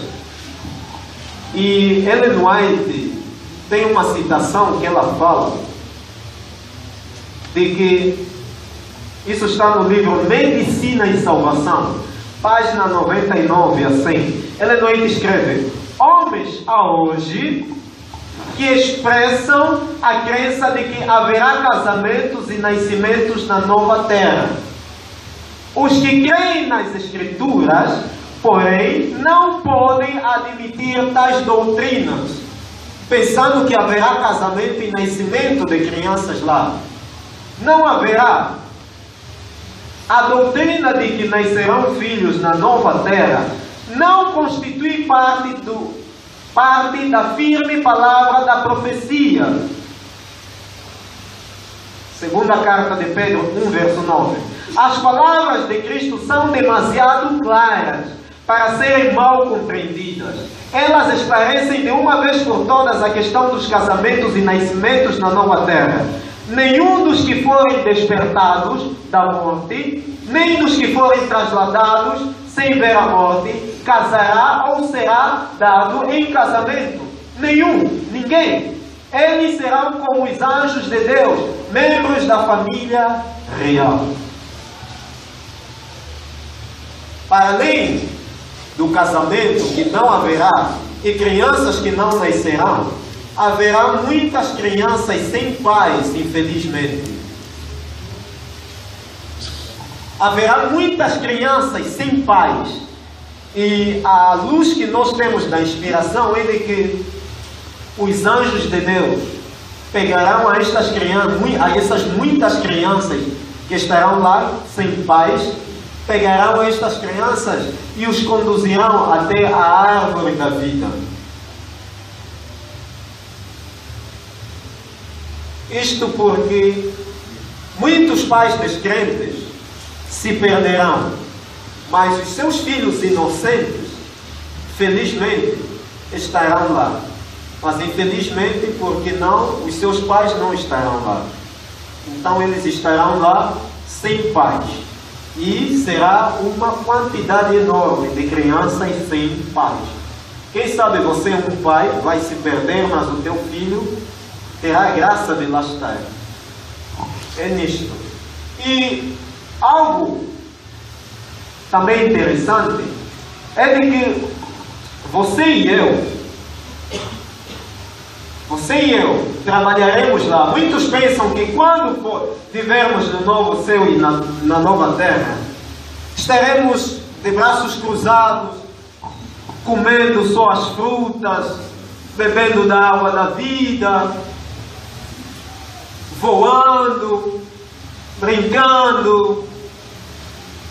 E Ellen White tem uma citação que ela fala de que isso está no livro Medicina e Salvação, página 99, assim. Ellen White escreve: homens há hoje que expressam a crença de que haverá casamentos e nascimentos na nova terra. Os que creem nas Escrituras, porém, não podem admitir tais doutrinas, pensando que haverá casamento e nascimento de crianças lá. Não haverá. A doutrina de que nascerão filhos na nova terra não constitui parte da firme palavra da profecia. Segunda carta de Pedro 1, verso 9. As palavras de Cristo são demasiado claras para serem mal compreendidas. Elas esclarecem de uma vez por todas a questão dos casamentos e nascimentos na nova terra. Nenhum dos que forem despertados da morte, nem dos que forem trasladados sem ver a morte, casará ou será dado em casamento. Ninguém. Eles serão como os anjos de Deus, membros da família real. Para além do casamento que não haverá e crianças que não nascerão, haverá muitas crianças sem pais, infelizmente. Haverá muitas crianças sem pais. E a luz que nós temos da inspiração é de que os anjos de Deus pegarão a essas muitas crianças que estarão lá sem pais, pegarão estas crianças e os conduzirão até a árvore da vida. Isto porque muitos pais descrentes se perderão, mas os seus filhos inocentes, felizmente, estarão lá. Mas infelizmente, porque os seus pais não estarão lá. Então eles estarão lá sem pais. E será uma quantidade enorme de crianças sem pais. Quem sabe você é um pai, vai se perder, mas o teu filho terá a graça de lá estar. É nisto. E algo também interessante é de que você e eu trabalharemos lá. Muitos pensam que quando vivermos no novo céu e na nova terra, estaremos de braços cruzados, comendo só as frutas, bebendo da água da vida, voando, brincando,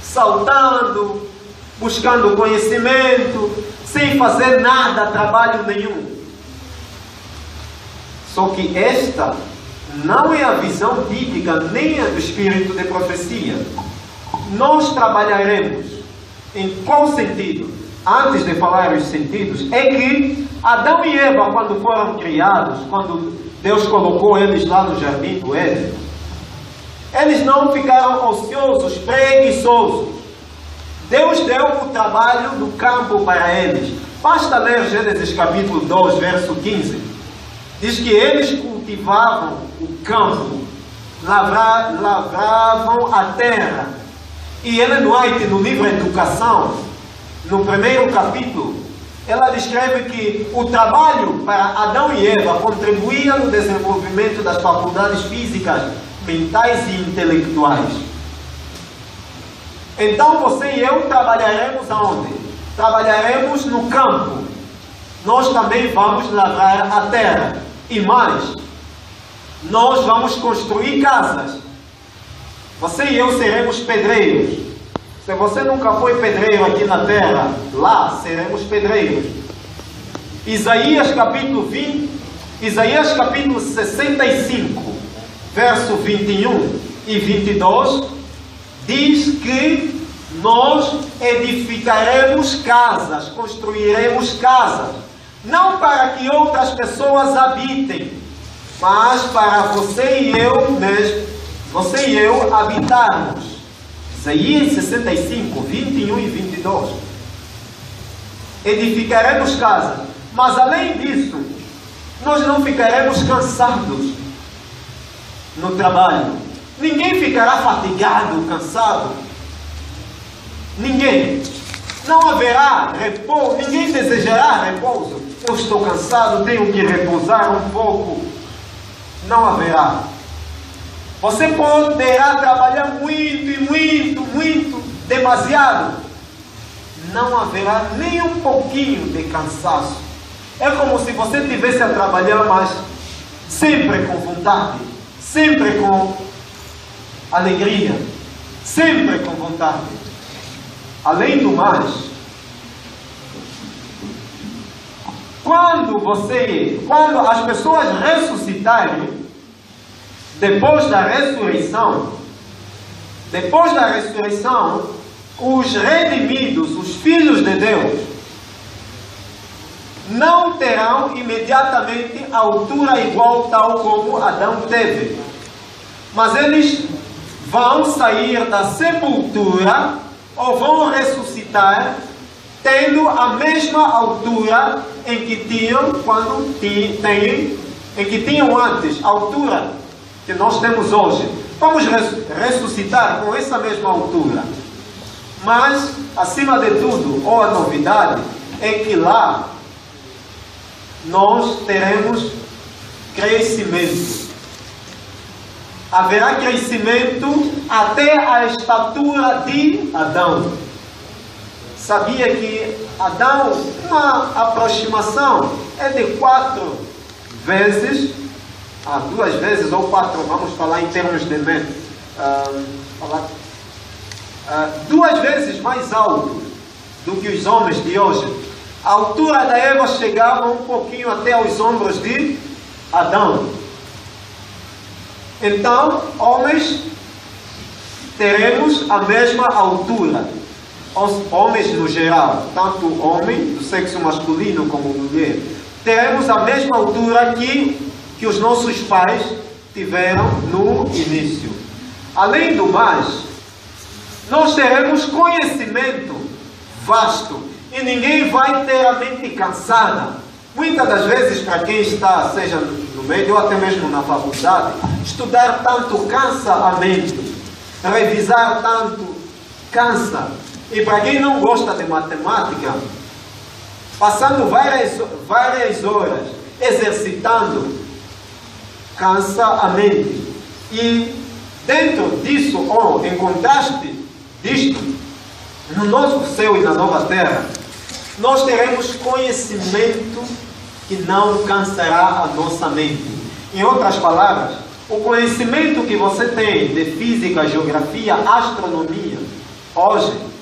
saltando, buscando conhecimento, sem fazer nada, trabalho nenhum. Só que esta não é a visão bíblica, nem a do espírito de profecia. Nós trabalharemos. Em qual sentido? Antes de falar os sentidos, é que Adão e Eva, quando foram criados, quando Deus colocou eles lá no jardim do Éden, eles não ficaram ociosos, preguiçosos. Deus deu o trabalho do campo para eles. Basta ler Gênesis capítulo 2, verso 15. Diz que eles cultivavam o campo, lavravam a terra. E Ellen White, no livro Educação, no primeiro capítulo, ela descreve que o trabalho para Adão e Eva contribuía no desenvolvimento das faculdades físicas, mentais e intelectuais. Então você e eu trabalharemos aonde? Trabalharemos no campo. Nós também vamos lavrar a terra. E mais, nós vamos construir casas. Você e eu seremos pedreiros. Se você nunca foi pedreiro aqui na terra, lá seremos pedreiros. Isaías capítulo 65, verso 21 e 22, diz que nós edificaremos casas, construiremos casas. Não para que outras pessoas habitem, mas para você e eu habitarmos. Isaías 65, 21 e 22. Edificaremos casas. Mas além disso, nós não ficaremos cansados no trabalho. Ninguém ficará fatigado, cansado. Ninguém. Não haverá repouso. Ninguém desejará repouso. Eu estou cansado, tenho que repousar um pouco. Não haverá. Você poderá trabalhar muito, demasiado. Não haverá nem um pouquinho de cansaço. É como se você estivesse a trabalhar, mas sempre com vontade, sempre com alegria, sempre com vontade. Além do mais, quando as pessoas ressuscitarem, depois da ressurreição, os redimidos, os filhos de Deus, não terão imediatamente altura igual tal como Adão teve. Mas eles vão sair da sepultura ou vão ressuscitar tendo a mesma altura em que tinham antes, a altura que nós temos hoje. Vamos ressuscitar com essa mesma altura. Mas, acima de tudo, a novidade é que lá nós teremos crescimento. Haverá crescimento até a estatura de Adão. Sabia que Adão, uma aproximação, é de 4 vezes, 2 vezes ou 4, vamos falar em termos de mente, 2 vezes mais alto do que os homens de hoje. A altura da Eva chegava um pouquinho até aos ombros de Adão. Então, homens, teremos a mesma altura. Os homens no geral, tanto homem do sexo masculino como mulher, teremos a mesma altura que os nossos pais tiveram no início. Além do mais, nós teremos conhecimento vasto e ninguém vai ter a mente cansada. Muitas das vezes, para quem está, seja no meio ou até mesmo na faculdade, estudar tanto cansa a mente, revisar tanto cansa. E para quem não gosta de matemática, passando várias horas exercitando, cansa a mente. E dentro disso, em contraste disto, no novo céu e na nova terra, nós teremos conhecimento que não cansará a nossa mente. Em outras palavras, o conhecimento que você tem de física, geografia, astronomia, hoje,